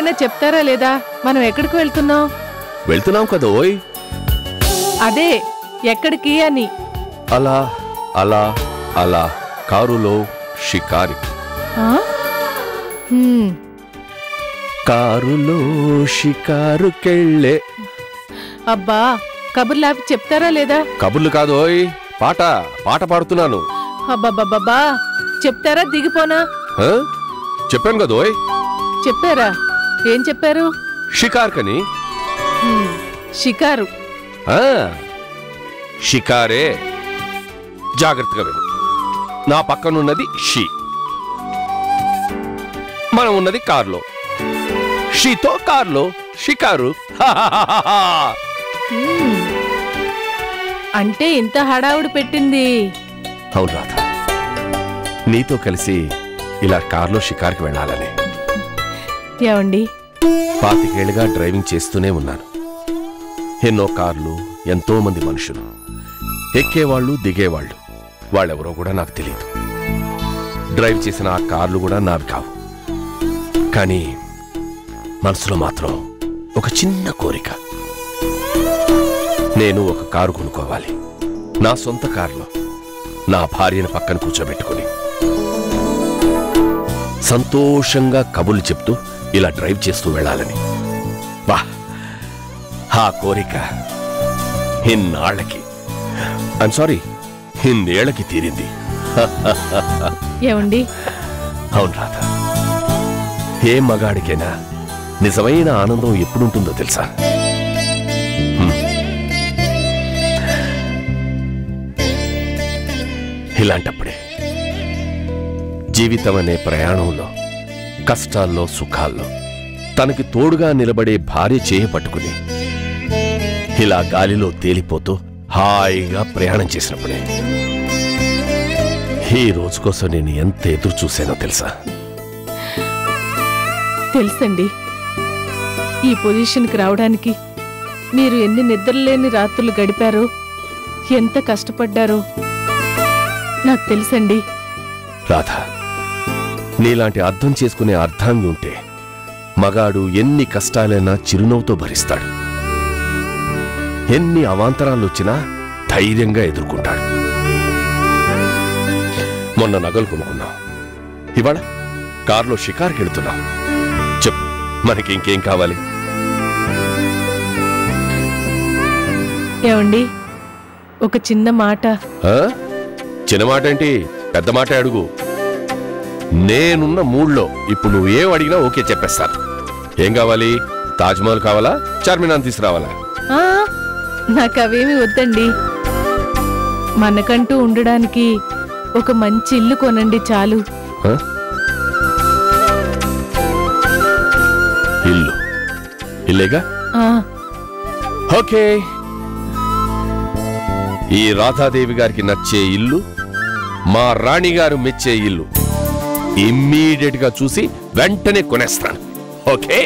మీరైనా చెప్తారా లేదా మనం ఎక్కడికి వెళ్తున్నాం కదా ఓయ్. అదే ఎక్కడికి అని. అలా అలా అలా కారులో షికారి. కారులో షికారుకెళ్ళే. అబ్బా కబుర్లాపి చెప్తారా లేదా? కబుర్లు కాదు ఓయ్, పాట పాడుతున్నాను. అబ్బాబ్బాబ్బా చెప్తారా దిగిపోనా? చెప్పాను కదా ఓయ్. చెప్పారా? ఏం చెప్పారు? షికార్ కని. షికారు షికారే. జాగ్రత్తగా విను. నా పక్కనున్నది షీ, మనం ఉన్నది కార్లో. షీతో కార్లో షికారు. అంటే ఇంత హడావుడి పెట్టింది? అవును రాధ, నీతో కలిసి ఇలా కార్లో షికార్కి వెళ్ళాలని. ఏమండి, 25 ఏళ్లుగా డ్రైవింగ్ చేస్తూనే ఉన్నాను. ఎన్నో కార్లు, ఎంతో మంది మనుషులు, ఎక్కేవాళ్ళు దిగేవాళ్ళు. వాళ్ళెవరో కూడా నాకు తెలియదు. డ్రైవ్ చేసిన ఆ కార్లు కూడా నావి కావు. కానీ మనసులో మాత్రం ఒక చిన్న కోరిక. నేను ఒక కారు కొనుక్కోవాలి. నా సొంత కారులో నా భార్యను పక్కన కూర్చోబెట్టుకుని సంతోషంగా కబుర్లు చెప్తూ ఇలా డ్రైవ్ చేస్తూ వెళ్ళాలని. వా, ఆ కోరిక ఇన్నేళ్లకి తీరింది. ఏమండి? అవును రాధ, ఏ మగాడికైనా నిజమైన ఆనందం ఎప్పుడుంటుందో తెలుసా? ఇలాంటప్పుడే. జీవితం అనే ప్రయాణంలో కష్టాల్లో సుఖాల్లో తనకి తోడుగా నిలబడే భార్య చేయి పట్టుకుని ఇలా గాలిలో తేలిపోతూ హాయిగా ప్రయాణం చేసినప్పుడే. ఈ రోజు కోసం నేను ఎంత ఎదురు చూశానో తెలుసా? తెలుసండి. ఈ పొజిషన్కి రావడానికి మీరు ఎన్ని నిద్రలేని రాత్రులు గడిపారో, ఎంత కష్టపడ్డారో నాకు తెలుసండి. రాధా, నీలాంటి అర్థం చేసుకునే అర్థాంగి ఉంటే మగాడు ఎన్ని కష్టాలైనా చిరునవ్వుతో భరిస్తాడు. ఎన్ని అవాంతరాలొచ్చినా ధైర్యంగా ఎదుర్కొంటాడు. మొన్న నగలు కొనుక్కున్నాం, ఇవాళ కారులో షికార్కి వెళుతున్నాం. చెప్పు, మనకి ఇంకేం కావాలి? ఏమండి, ఒక చిన్న మాట. చిన్న మాట ఏంటి, పెద్ద మాట అడుగు. నేనున్న మూడ్లో ఇప్పుడు నువ్వేం అడిగినా ఓకే చెప్పేస్తాను. ఏం కావాలి? తాజ్మహల్ కావాలా, చార్మినార్ తీసుకురావాలా? నాకు అవేమి వద్దండి. మనకంటూ ఉండడానికి ఒక మంచి ఇల్లు కొనండి చాలు. ఇల్లేగా? ఓకే. ఈ రాధాదేవి గారికి నచ్చే ఇల్లు, మా రాణిగారు మెచ్చే ఇల్లు ఇమ్మీడియట్ గా చూసి వెంటనే కొనేస్తాను. ఓకే?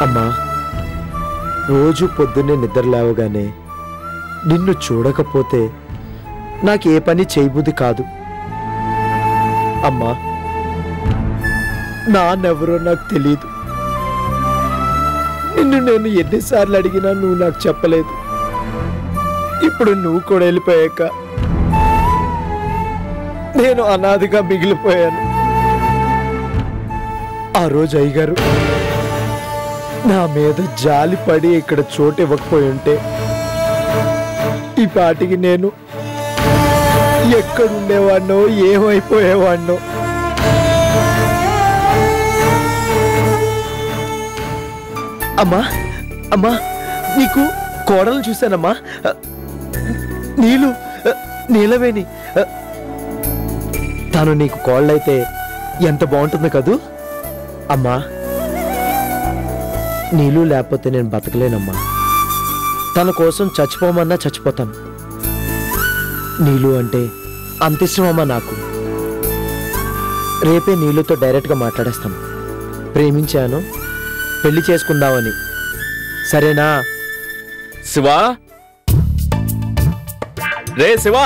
అమ్మా, రోజు పొద్దున్నే నిద్రలేవగానే నిన్ను చూడకపోతే నాకే పని చేయబుద్ధి కాదు. అమ్మా, నాన్నెవరో నాకు తెలియదు. నిన్ను నేను ఎన్నిసార్లు అడిగినా నువ్వు నాకు చెప్పలేదు. ఇప్పుడు నువ్వు కూడా వెళ్ళిపోయాక నేను అనాథగా మిగిలిపోయాను. ఆ రోజు అయ్యగారు నా మీద జాలి పడి ఇక్కడ చోటు ఇవ్వకపోయి ఉంటే ఈ పాటికి నేను ఎక్కడుండేవాడినో ఏమైపోయేవాడినో. అమ్మా అమ్మా నీకు కోడలు చూశానమ్మా. నీలవేణి తను నీకు కోళ్ళైతే ఎంత బాగుంటుందో కదూ. అమ్మా నీళ్ళు లేకపోతే నేను బతకలేనమ్మా. తన కోసం చచ్చిపోమన్నా చచ్చిపోతాను. నీళ్ళు అంటే అంత ఇష్టమమ్మా నాకు. రేపే నీళ్ళతో డైరెక్ట్గా మాట్లాడేస్తాను. ప్రేమించాను, పెళ్లి చేసుకుందామని. సరేనా? శివా, రే శివా,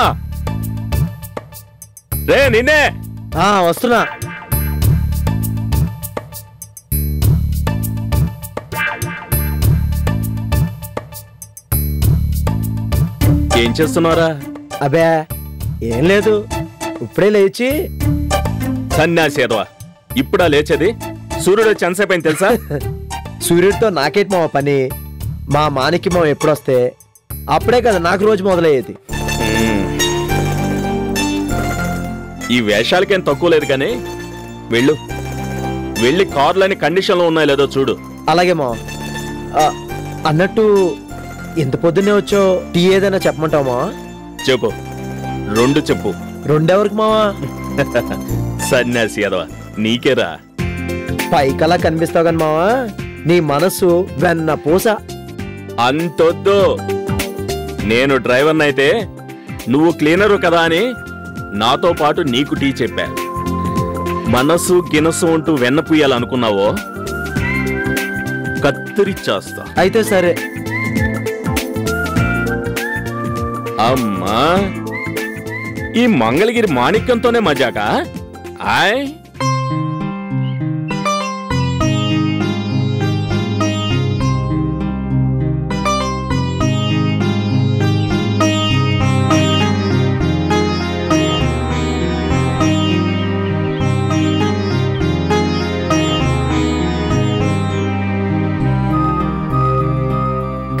రే నిన్నే. వస్తున్నా. ఏం చేస్తున్నారా? అబే ఏం లేదు, ఇప్పుడే లేచి. సన్యాసేదవా, ఇప్పుడా లేచేది? సూర్యుడు వచ్చి ఎంతసేపైంది తెలుసా? సూర్యుడితో నాకేంటి మావ పని? మా మానికి మావ ఎప్పుడొస్తే అప్పుడే కదా నాకు రోజు మొదలయ్యేది. ఈ వేషాలకేం తక్కువ లేదు కానీ వెళ్ళు, వెళ్ళి కార్లని కండిషన్లో ఉన్నాయో లేదో చూడు. అలాగే మావ. అన్నట్టు ఎంత పొద్దున్నే వచ్చో టీ ఏదైనా చెప్పమంటావు మావా? చెప్పు, 2 చెప్పు. 2 ఎవరికి మావా? సన్యాసి యాదవ, నీకేరా. పైకలా కనిపిస్తావు కానీ మావా, నీ మనసు వెన్న పూస. అంతొద్దు, నేను డ్రైవర్ని అయితే నువ్వు క్లీనరు కదా అని నాతో పాటు నీకు టీ చెప్పా. మనసు గినసు అంటూ వెన్న పుయ్యాలనుకున్నావో కత్తిరిచ్చేస్తా. అయితే సరే. అమ్మా, ఈ మంగళగిరి మాణిక్యంతోనే మజాకా? ఆయ్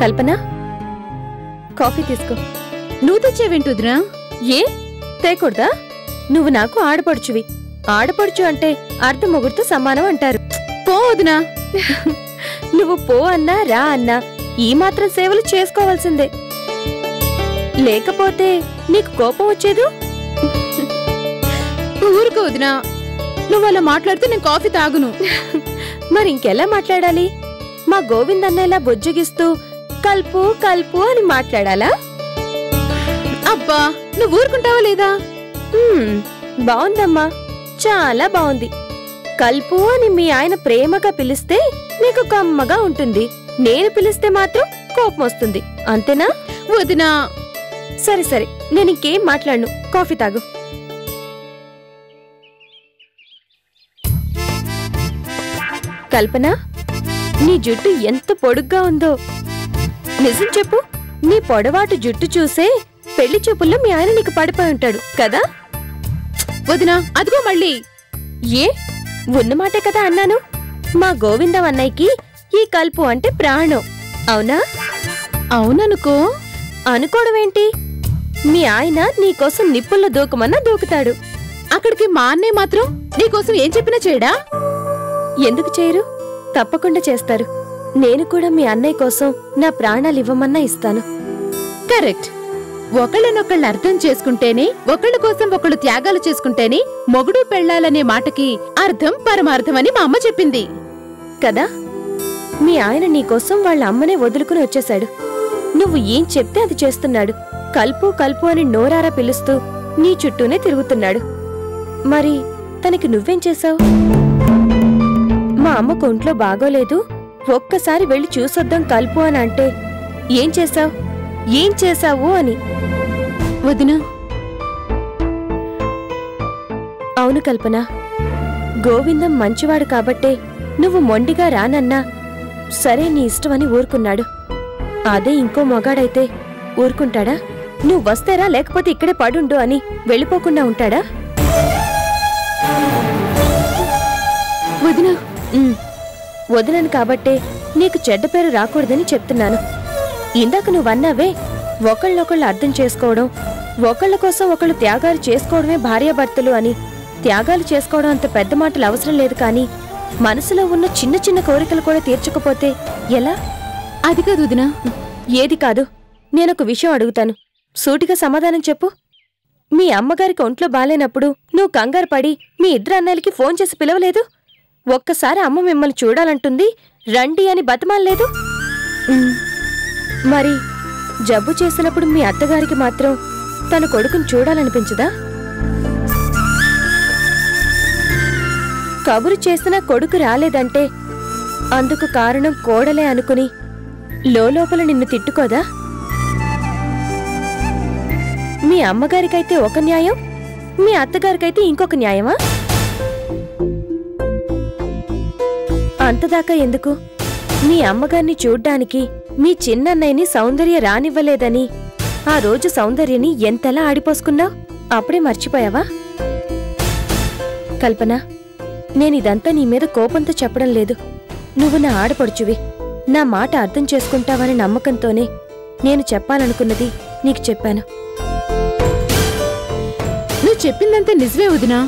కల్పన, కాఫీ తీసుకో. నువ్వు తెచ్చేవింటుదిరా? ఏ తేకూడదా? నువ్వు నాకు ఆడపడుచువి. ఆడపడుచు అంటే అర్ధ మొగుడుతో సమానం అంటారు. పోదునా, నువ్వు పో అన్నా రా అన్నా ఈ మాత్రం సేవలు చేసుకోవాల్సిందే. లేకపోతే నీకు కోపం వచ్చేదు. ఊరుకోదునా, నువ్వు అలా మాట్లాడితే నేను కాఫీ తాగును. మరి ఇంకెలా మాట్లాడాలి? మా గోవిందన్నలా బొజ్జగిస్తూ కల్పు కల్పు అని మాట్లాడాలా? అబ్బా, నువ్వు ఊరుకుంటావా లేదా? బాగుందమ్మా, చాలా బాగుంది. కల్పు అని మీ ఆయన ప్రేమగా పిలిస్తే నీకు కమ్మగా ఉంటుంది. నేను పిలిస్తే మాత్రం కోపం వస్తుంది, అంతేనా? వదినా. సరే సరే, నేను ఇంకేం మాట్లాడను. కాఫీ తాగు. కల్పన, నీ జుట్టు ఎంత పొడుగ్గా ఉందో. నిజం చెప్పు, నీ పొడవాటు జుట్టు చూసే పెళ్లి చూపుల్లో మీ ఆయన నీకు పడిపోయి ఉంటాడు కదా? వదినా, అదిగో మళ్ళీ. ఏ ఉన్నమాటే కదా అన్నాను. మా గోవిందం అన్నయ్యకి ఈ కల్పు అంటే ప్రాణం. అవునా? అవుననుకో. అనుకోవడమేంటి? మీ ఆయన నీకోసం నిప్పుల్లో దూకమన్నా దూకుతాడు. అక్కడికి మా అన్నయ్య మాత్రం నీకోసం ఏం చెప్పినా చేయడా? ఎందుకు చేయరు? తప్పకుండా చేస్తారు. నేను కూడా మీ అన్నయ్య కోసం నా ప్రాణాలు ఇవ్వమన్నా ఇస్తాను. కరెక్ట్. ఒకళ్ళనొకళ్ళు అర్థం చేసుకుంటేనే, ఒకళ్ళ కోసం ఒకళ్ళు త్యాగాలు చేసుకుంటేనే మొగుడు పెళ్ళాలనే మాటకి అర్థం పరమార్థం అని మా అమ్మ చెప్పింది కదా. మీ ఆయన నీకోసం వాళ్ళ అమ్మనే వదులుకుని వచ్చేశాడు. నువ్వు ఏం చెప్తే అది చేస్తున్నాడు. కల్పు కల్పు అని నోరారా పిలుస్తూ నీ చుట్టూనే తిరుగుతున్నాడు. మరి తనకి నువ్వేం చేశావు? మా అమ్మకు ఒంట్లో బాగోలేదు, ఒక్కసారి వెళ్ళి చూసొద్దాం కల్పు అని అంటే ఏం చేశావు? ఏం చేశావు అని. వదినా. అవును కల్పన, గోవిందం మంచివాడు కాబట్టే నువ్వు మొండిగా రానన్నా సరే నీ ఇష్టమని ఊరుకున్నాడు. అదే ఇంకో మగాడైతే ఊరుకుంటాడా? నువ్వు వస్తేరా లేకపోతే ఇక్కడే పడుండు అని వెళ్ళిపోకుండా ఉంటాడా? వదినా, వదినను కాబట్టే నీకు చెడ్డ పేరు రాకూడదని చెప్తున్నాను. ఇందాక నువ్వన్నావే, ఒకళ్ళొకళ్ళు అర్థం చేసుకోవడం, ఒకళ్ళ కోసం ఒకళ్ళు త్యాగాలు చేసుకోవడమే భార్యాభర్తలు అని. త్యాగాలు చేసుకోవడం అంత పెద్ద మాటలు అవసరం లేదు, కానీ మనసులో ఉన్న చిన్న చిన్న కోరికలు కూడా తీర్చకపోతే ఎలా? అది కాదు వదినా. ఏది కాదు? నేనొక విషయం అడుగుతాను, సూటిగా సమాధానం చెప్పు. మీ అమ్మగారికి ఒంట్లో బాలేనప్పుడు నువ్వు కంగారు పడి మీ ఇద్దరు అన్నయ్యలకి ఫోన్ చేసి పిలవలేదు? ఒక్కసారి అమ్మ మిమ్మల్ని చూడాలంటుంది, రండి అని బతమాలలేదు? మరి జబ్బు చేసినప్పుడు మీ అత్తగారికి మాత్రం తన కొడుకుని చూడాలనిపించదా? కబురు చేసిన కొడుకు రాలేదంటే అందుకు కారణం కోడలే అనుకుని లోపల నిన్ను తిట్టుకోదా? మీ అమ్మగారికైతే ఒక న్యాయం, మీ అత్తగారికైతే ఇంకొక న్యాయమా? అంతదాకా ఎందుకు? మీ అమ్మగారిని చూడ్డానికి మీ చిన్నన్నయ్యని సౌందర్య రానివ్వలేదని ఆ రోజు సౌందర్యని ఎంతలా ఆడిపోసుకున్నావు? అప్పుడే మర్చిపోయావా? కల్పన, నేనిదంతా నీ మీద కోపంతో చెప్పడం లేదు. నువ్వు నా ఆడపడుచువి, నా మాట అర్థం చేసుకుంటావని నమ్మకంతోనే నేను చెప్పాలనుకున్నది నీకు చెప్పాను. నువ్వు చెప్పిందంతా నిజమే వదినా,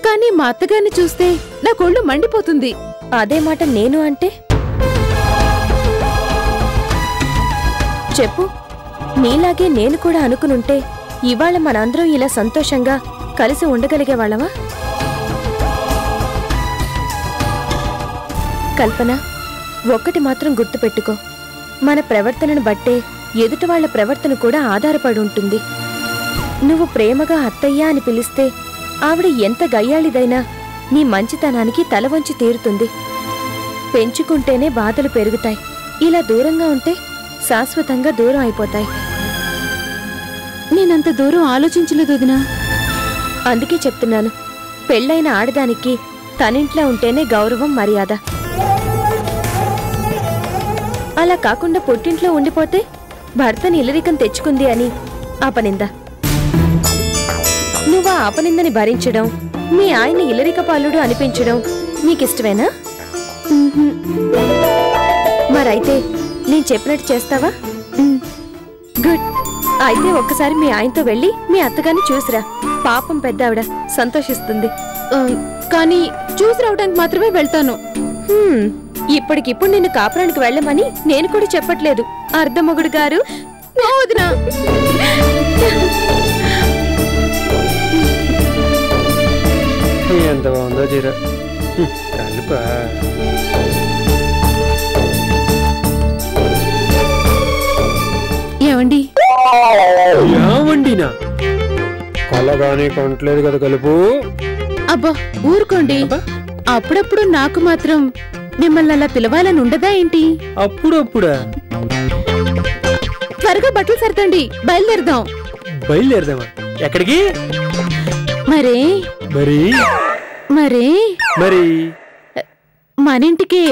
కానీ మా అత్తగారిని చూస్తే నా కొళ్ళు మండిపోతుంది. అదే మాట నేను అంటే? చెప్పు, నీలాగే నేను కూడా అనుకునుంటే ఇవాళ మనందరం ఇలా సంతోషంగా కలిసి ఉండగలిగేవాళ్ళవా? కల్పన, ఒక్కటి మాత్రం గుర్తుపెట్టుకో, మన ప్రవర్తనను బట్టే ఎదుటి వాళ్ల ప్రవర్తన కూడా ఆధారపడి ఉంటుంది. నువ్వు ప్రేమగా అత్తయ్య అని పిలిస్తే ఆవిడ ఎంత గయ్యాళిదైనా నీ మంచితనానికి తల వంచి తీరుతుంది. పెంచుకుంటేనే బాధలు పెరుగుతాయి, ఇలా దూరంగా ఉంటే శాశ్వతంగా దూరం అయిపోతాయి. నేనంత దూరం ఆలోచించలేదు వదినా. అందుకే చెప్తున్నాను, పెళ్ళైన ఆడదానికి తనింట్లో ఉంటేనే గౌరవం, మర్యాద. అలా కాకుండా పుట్టింట్లో ఉండిపోతే భర్తని ఇల్లరికం తెచ్చుకుంది అని అపనింద. నువ్వా అపనిందని భరించడం, మీ ఆయన ఇల్లరిక పాలుడు అనిపించడం నీకిష్టమేనా? మరైతే నేను చెప్పినట్టు చేస్తావా? గుడ్. అయితే ఒక్కసారి మీ ఆయనతో వెళ్ళి మీ అత్తగారిని చూసిరా. పాపం పెద్దావిడ సంతోషిస్తుంది. కానీ చూసి రావడానికి మాత్రమే వెళ్తాను. ఇప్పటికిప్పుడు నిన్ను కాపురానికి వెళ్ళమని నేను కూడా చెప్పట్లేదు, అర్ధమొగుడు గారు. వదినా, ఎంత బాగుందో చీర. కలుప ఏమండి? ఏమండినా కలగానే కొంటలేదు కదా కలుపు. అబ్బా ఊరుకోండి. అప్పుడప్పుడు నాకు మాత్రం మిమ్మల్ని అలా పిలవాలని ఉండదా ఏంటి? అప్పుడప్పుడా? త్వరగా బట్టలు సర్దండి, బయలుదేరదాం. బయలుదేరదామా? ఎక్కడికి? మరే మరి మరే మరి మన ఇంటికే.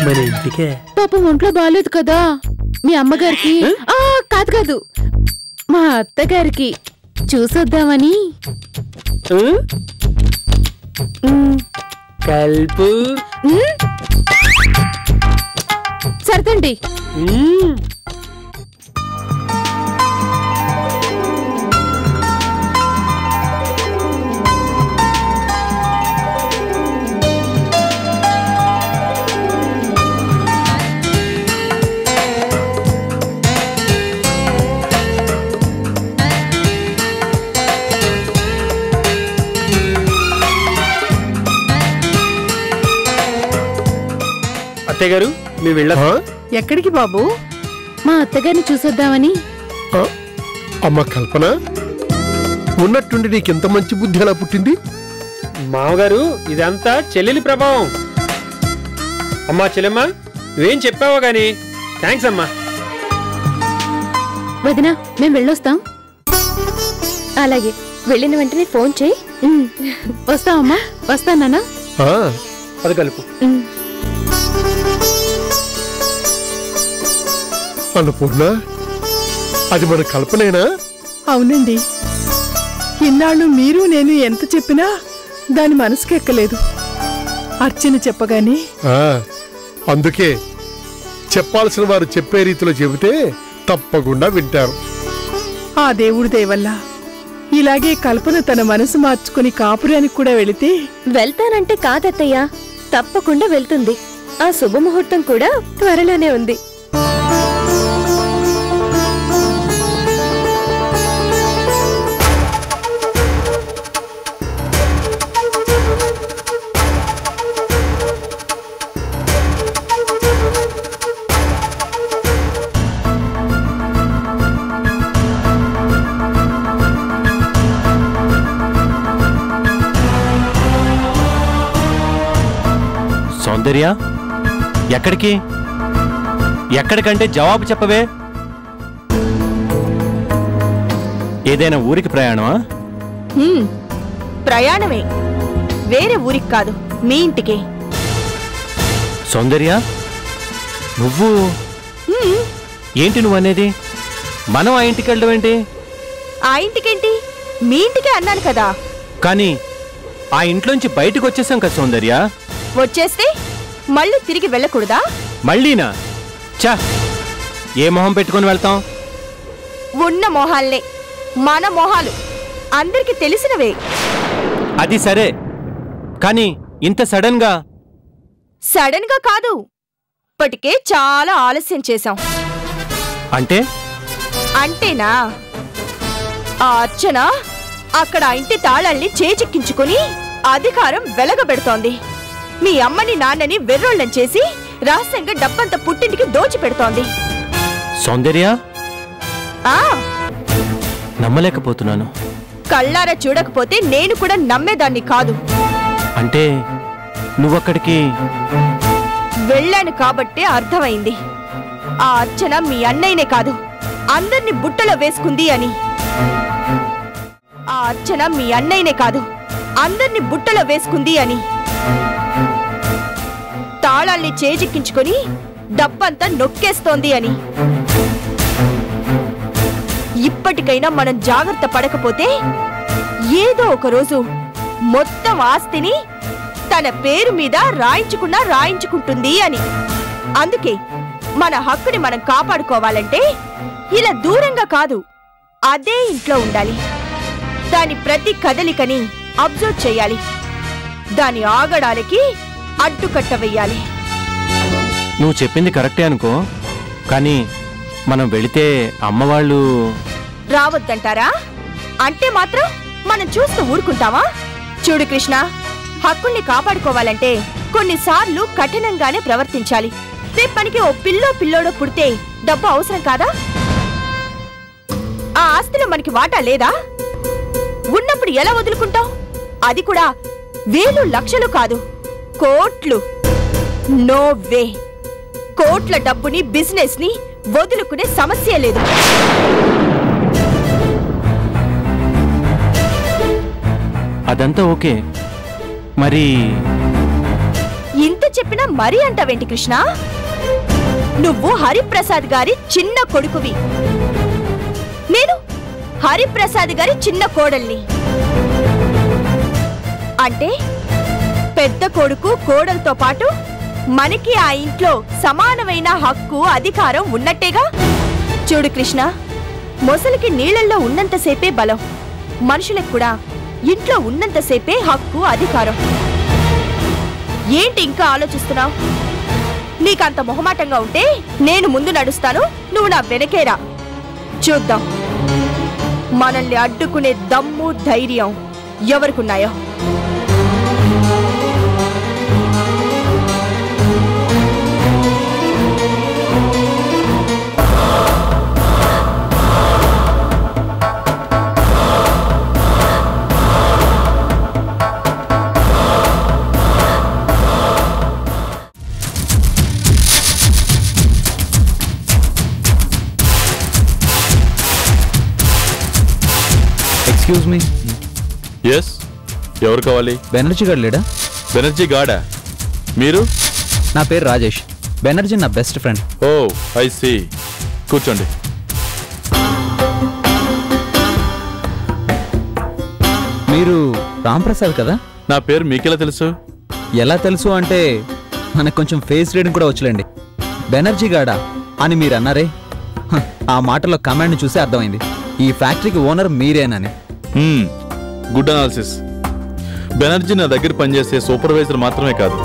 మన ఇంటికే? పాపం ఒంట్లో బాలేదు కదా మీ అమ్మగారికి. కాదు కాదు, మా అత్తగారికి చూసొద్దామని. కల్పు సర్దండి. అత్తయ్య గారు, మీ వెళ్ళ. ఎక్కడికి బాబు? మా అత్తగారిని చూసొద్దామని. అమ్మ కల్పన, ఉన్నట్టుండి నీకెంత మంచి బుద్ధి ఎలా పుట్టింది? మామగారు, ఇదంతా చెల్లెలి ప్రభావం. అమ్మా చెల్లెమ్మ, నువ్వేం చెప్పావో గాని థ్యాంక్స్ అమ్మా. వదినా, మేము వెళ్ళొస్తాం. అలాగే, వెళ్ళిన వెంటనే ఫోన్ చేయి. వస్తామమ్మా. వస్తానా? అది కలుపు. అన్నపూర్ణ, అది మన కల్పనేనా? అవునండి. ఇన్నాళ్ళు మీరు నేను ఎంత చెప్పినా దాని మనసుకెక్కలేదు. అర్చన చెప్పగానే అందుకే చెప్పాల్సిన వారు చెప్పే రీతిలో చెబితే తప్పకుండా వింటారు. ఆ దేవుడి దయవల్ల ఇలాగే కల్పన తన మనసు మార్చుకుని కాపురానికి కూడా వెళితే. వెళ్తానంటే కాదత్తయ్య, తప్పకుండా వెళ్తుంది. ఆ శుభముహూర్తం కూడా త్వరలోనే ఉంది. సౌందర్య, ఎక్కడికి? ఎక్కడికంటే జవాబు చెప్పవే. ఏదైనా ఊరికి ప్రయాణమా? ప్రయాణమే, వేరే ఊరికి కాదు, మీ ఇంటికి. సౌందర్య, నువ్వు ఏంటి నువ్వనేది? మనం ఆ ఇంటికి వెళ్ళడం ఏంటి? ఆ ఇంటికేంటి, మీ ఇంటికే అన్నాను కదా. కానీ ఆ ఇంట్లోంచి బయటకు వచ్చేసాం కదా సౌందర్య. వచ్చేస్తే మళ్ళీ తిరిగి వెళ్ళకూడదా? మళ్ళీనా? చా, ఏ మొహం పెట్టుకుని వెళ్తాం? ఉన్న మొహాల్నే, మన మొహాలు అందరికి తెలిసినవే. అది సరే, కానీ ఇంత సడన్ గా? సడన్ గా కాదు, ఇప్పటికే చాలా ఆలస్యం చేశాం. అంటే? అంటేనా, ఆ అర్చన అక్కడ ఆ ఇంటి తాళాల్ని చేజిక్కించుకుని అధికారం వెలగబెడుతోంది. మీ అమ్మని నాన్నని వెర్రోళ్ళం చేసి రహస్యంగా డబ్బంతా పుట్టింటికి దోచి పెడుతోంది. సౌందర్య, నమ్మలేకపోతున్నాను. కళ్ళారా చూడకపోతే నేను కూడా నమ్మేదాన్ని కాదు. అంటే నువ్వక్కడికి వెళ్ళాను కాబట్టే అర్థమైంది. ఆ అర్చన మీ అన్నయ్యనే కాదు, అందర్నీ బుట్టలో వేసుకుంది అని. ఆ అర్చన మీ అన్నయ్యనే కాదు, అందర్నీ బుట్టలో వేసుకుంది అని. తాళాల్ని చేజిక్కించుకొని డబ్బంతా నొక్కేస్తోంది అని. ఇప్పటికైనా మనం జాగ్రత్త పడకపోతే ఏదో ఒక రోజు మొత్తం ఆస్తిని తన పేరు మీద రాయించుకుంటుంది అని. అందుకే మన హక్కుని మనం కాపాడుకోవాలంటే ఇలా దూరంగా కాదు, అదే ఇంట్లో ఉండాలి. దాని ప్రతి కదలికని అబ్జర్వ్ చేయాలి. దాని ఆగడాలకి అడ్డుకట్ట వెయ్యాలి. నువ్వు చెప్పింది కరెక్టే అనుకో, కానీ మనం వెళితే అమ్మవాళ్ళు రావద్దంటారా? అంటే మాత్రం మనం చూస్తూ ఊరుకుంటావా? చూడు కృష్ణ, హక్కుల్ని కాపాడుకోవాలంటే కొన్నిసార్లు కఠినంగానే ప్రవర్తించాలి. రేపు మనకి ఓ పిల్లోడో పుడితే డబ్బు అవసరం కాదా? ఆ ఆస్తిలో మనకి వాటా లేదా? ఉన్నప్పుడు ఎలా వదులుకుంటాం? అది కూడా వేలు లక్షలు కాదు, కోట్లు. No way. కోట్ల డబ్బుని, బిజినెస్ ని వదులుకునే సమస్య లేదు. అదంతా ఓకే, మరి ఇంత చెప్పినా మరీ అంటావేంటి కృష్ణ? నువ్వు హరిప్రసాద్ గారి చిన్న కొడుకువి, నేను హరిప్రసాద్ గారి చిన్న కోడల్ని. అంటే పెద్ద కొడుకు కోడలతో పాటు మనకి ఆ ఇంట్లో సమానమైన హక్కు, అధికారం ఉన్నట్టేగా. చూడు కృష్ణ, మొసలికి నీళ్లలో ఉన్నంతసేపే బలం, మనుషులకు కూడా ఇంట్లో ఉన్నంతసేపే హక్కు, అధికారం. ఏంటి ఇంకా ఆలోచిస్తున్నావు? నీకంత మొహమాటంగా ఉంటే నేను ముందు నడుస్తాను, నువ్వు నా వెనకేరా. చూద్దాం మనల్ని అడ్డుకునే దమ్ము, ధైర్యం ఎవరికున్నాయో. Excuse me. ఎస్, ఎవరు కావాలి? బెనర్జీ గారు లేడా? బెనర్జీ గాడా? మీరు? నా పేరు రాజేష్. బెనర్జీ నా best friend. Oh, I see. కూర్చోండి. మీరు రాంప్రసాద్ కదా? నా పేరు మీకెలా తెలుసు? ఎలా తెలుసు అంటే మనకు కొంచెం ఫేస్ రీడింగ్ కూడా వచ్చులేండి. బెనర్జీ గాడా అని మీరు అన్నారే, ఆ మాటలో కమాండ్ని చూసి అర్థమైంది ఈ ఫ్యాక్టరీకి ఓనర్ మీరేనని. Good analysis. బెనర్జీ నా దగ్గర పనిచేసే సూపర్వైజర్ మాత్రమే కాదు,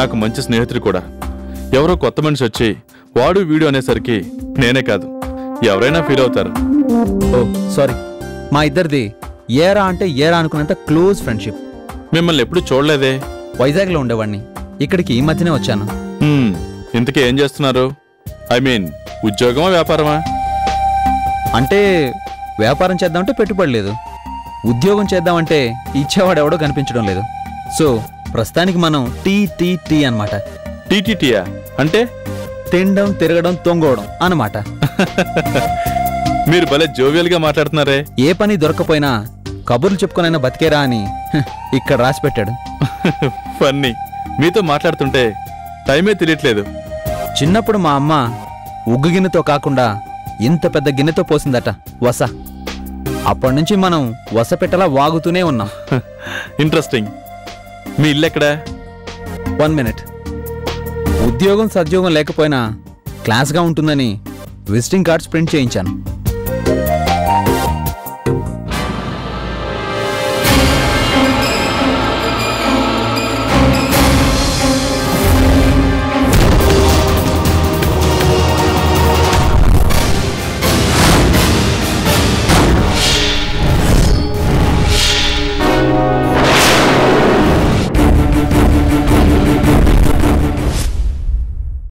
నాకు మంచి స్నేహితుడు కూడా. ఎవరో కొత్త మనిషి వచ్చి వాడు వీడు అనేసరికి నేనే కాదు ఎవరైనా ఫీల్ అవుతారు. ఓ సారీ, మా ఇద్దరిది ఏరా అంటే ఏరా అనుకున్నంత క్లోజ్ ఫ్రెండ్షిప్. మిమ్మల్ని ఎప్పుడు చూడలేదే. వైజాగ్లో ఉండేవాడిని, ఇక్కడికి ఈ మధ్యనే వచ్చాను. ఇంతకీ ఏం చేస్తున్నారు? ఐ మీన్ ఉద్యోగమా వ్యాపారమా? అంటే వ్యాపారం చేద్దామంటే పెట్టుబడి లేదు, ఉద్యోగం చేద్దామంటే ఇచ్చేవాడెవడో కనిపించడం లేదు. సో ప్రస్తుతానికి మనం టీ అన్నమాట. టీటీటీయా అంటే? తినడం, తిరగడం, తొంగోవడం అన్నమాట. మీరు భలే జోవియల్గా మాట్లాడుతున్నారే. ఏ పని దొరకపోయినా కబుర్లు చెప్పుకొనైనా బతికేరా అని ఇక్కడ రాసి పెట్టాడు. ఫన్నీ. మీతో మాట్లాడుతుంటే టైమే తెలియట్లేదు. చిన్నప్పుడు మా అమ్మ ఉగ్గు గిన్నెతో కాకుండా ఇంత పెద్ద గిన్నెతో పోసిందట వస. అప్పటి నుంచి మనం వస పెట్టలా వాగుతూనే ఉన్నాం. ఇంట్రెస్టింగ్. మీ ఇల్లు ఎక్కడా? 1 minute. ఉద్యోగం సద్యోగం లేకపోయినా క్లాస్గా ఉంటుందని విజిటింగ్ కార్డ్స్ ప్రింట్ చేయించాను.